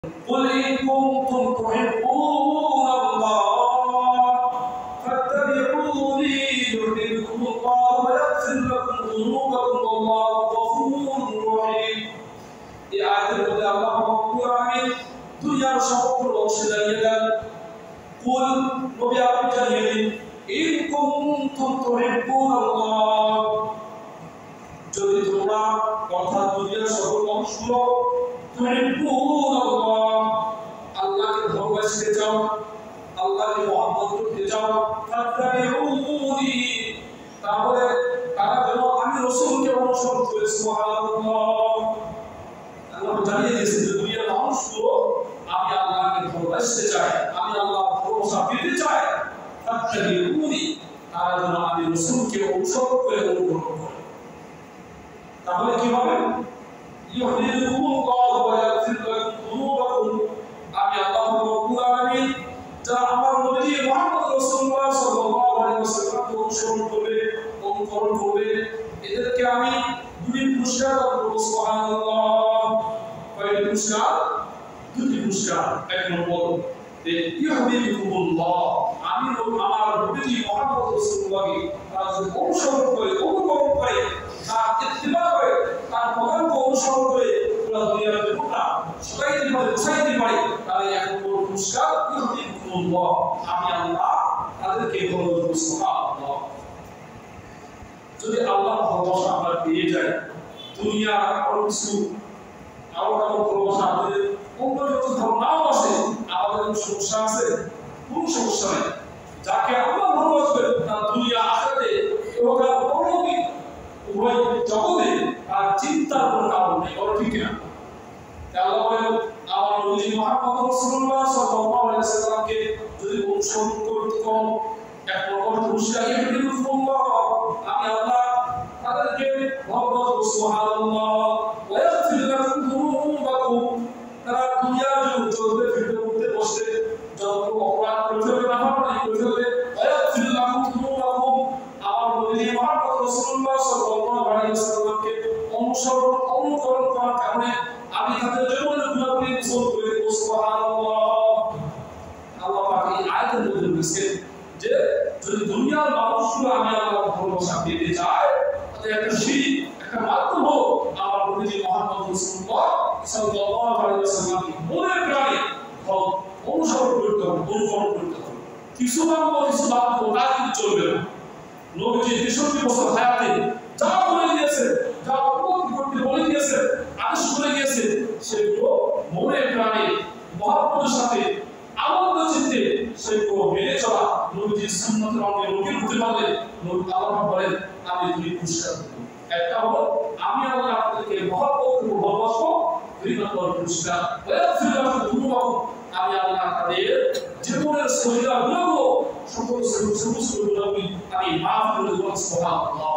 قل إن كنتم تحبون الله فاتبعوني يحببكم الله ويغفر لكم ذنوبكم والله غفور رحيم। এই আয়াতের মধ্যে আল্লাহ রাব্বুল আলামিন দুনিয়ার সকল অংশীদারি দেন। কুল নবী আপনি জানিয়ে দিন, ইন কুনতুম তুহিব্বুনাল্লাহ, যদি তোমরা অর্থাৎ দুনিয়ার সকল অংশগুলো তুহিব্বুনাল্লাহ, আল্লাহকে ভালোবাসতে চাও, আল্লাহকে মহব্বত করতে চাও, ফাত্তাবিউনি, তাহলে তারা যেন আমি রাসূলকে অনুসরণ করে। সুবহানাল্লাহ, আল্লাহ জানিয়ে দিয়েছেন যে দুনিয়ার মানুষগুলো আমি আল্লাহকে ভালোবাসতে চাই, আমি আল্লাহর ভালোবাসা পেতে চাই, ফাত্তাবিউনি, তারা যেন আমি রাসূলকে অনুসরণ করে অনুকরণ করে। তাহলে কি হবে? ইউহিব্বুকুমুল্লাহু ওয়া ইয়াগফির লাকুম যুনুবাকুম, আমি আল্লাহ রাব্বুল আলামিন যারা আমার নবী মুহাম্মদ রাসূলুল্লাহ সাল্লাল্লাহু আলাইহি ওয়াসাল্লামকে অনুসরণ করবে, অনুকরণ করবে, এদেরকে আমি দুটি পুরস্কার দেব। সুবহানাল্লাহ, কয়টি পুরস্কার? দুটি পুরস্কার। এক নম্বর যে ইউহিব্বুকুমুল্লাহ, আমি আমার নবী মুহাম্মদ রাসূলুল্লাহকে তারা যদি অনুসরণ করে, অনুকরণ করে, তার ইত্তিবা করে, তার পথকে অনুসরণ করে পুরো দুনিয়ার লোকরা সবাইকে বুঝাইতে পারে, তাহলে এক নম্বর পুরস্কার ইউহিব্বুকুমুল্লাহ, আমি আল্লাহ তাদেরকে ভালোবাসবো। সুবহানাল্লাহ, যদি আল্লাহ ভালোবাসা আমরা পেয়ে যাই, দুনিয়ার আরো কিছু আরো ভালোবাসা আমাদের অন্য যত ধর্মাও আছে, আমাদের কোনো সমস্যা আছে? কোনো সমস্যা নেই। যাকে আল্লাহ ভালোবাসবেন তার দুনিয়া আখিরাতে ইহকাল পরলৌকিক উভয় জগতে তার চিন্তার কোনো কারণ নেই। বলো ঠিক না? আল্লাহ বলেন আমার নবী মুহাম্মদ রাসূলুল্লাহ সাল্লাল্লাহু আলাইহি ওয়াসাল্লামকে যদি অনুসরণ করতে কম, এক নম্বর পুরস্কার ইউহিব্বুকুমুল্লাহ, আমি আল্লাহ তাদেরকে ভালোবাসবো। সুবহানাল্লাহ, ওয়া ইয়াগফির লাকুম যুনুবাকুম, তারা দুনিয়ার জন্য চলতে ফিরতে উঠতে বসতে যত অপরাধ করে ফেলবে, নাফরমানি করে ফেলবে, ওয়া ইয়াগফির লাকুম যুনুবাকুম, আমার নবী মুহাম্মদ রাসূলুল্লাহ সাল্লাল্লাহু আলাইহি ওয়াসাল্লামকে অনুকরণ করার কারণে আমি তাদের জীবনের গুনাহগুলি মোচন করে দেব। সুবহানাল্লাহ, আল্লাহ পাক এই আয়াতের মধ্যে বলেছেন যে যদি দুনিয়ার মানুষগুলো আমি আল্লাহর ভালোবাসা পেতে চায়, তাহলে একটা সিঁড়ি, একটা মাধ্যম হোক আমার নবী মুহাম্মদ রাসূলুল্লাহ সাল্লাল্লাহু আলাইহি ওয়াসাল্লামকে মনে প্রাণে অনুসরণ করতে হবে, অনুকরণ করতে হবে। কিছু মানব কিছু বাধ্য তা কিন্তু চলবে না। নবীজি 63 বছর হায়াতে যা বলে দিয়েছে, যা উপলব্ধি করতে বলে দিয়েছে, আদেশ করে গিয়েছে, সেগুলো মনে প্রাণে মহব্বতের সাথে আনন্দ চিত্তে সেগুলো মেনে চলা, নবীজির সুন্নতের অঙ্গে রঙিন হতে পারলে আল্লাহ বলেন আমি দুই পুরস্কার দেব। একটা হলো আমি আল্লাহ আপনাদেরকে মহব্বত করব, ভালোবাসবো। দুই নম্বর পুরস্কার ওয়ায়াগফির লাকুম যুনুবাকুম, আমি আল্লাহ তাদের জীবনের সহিলা গুনাহগুলো, সকল গুনাহগুলো আমি মাফ করে দেব। সুবহানাল্লাহ।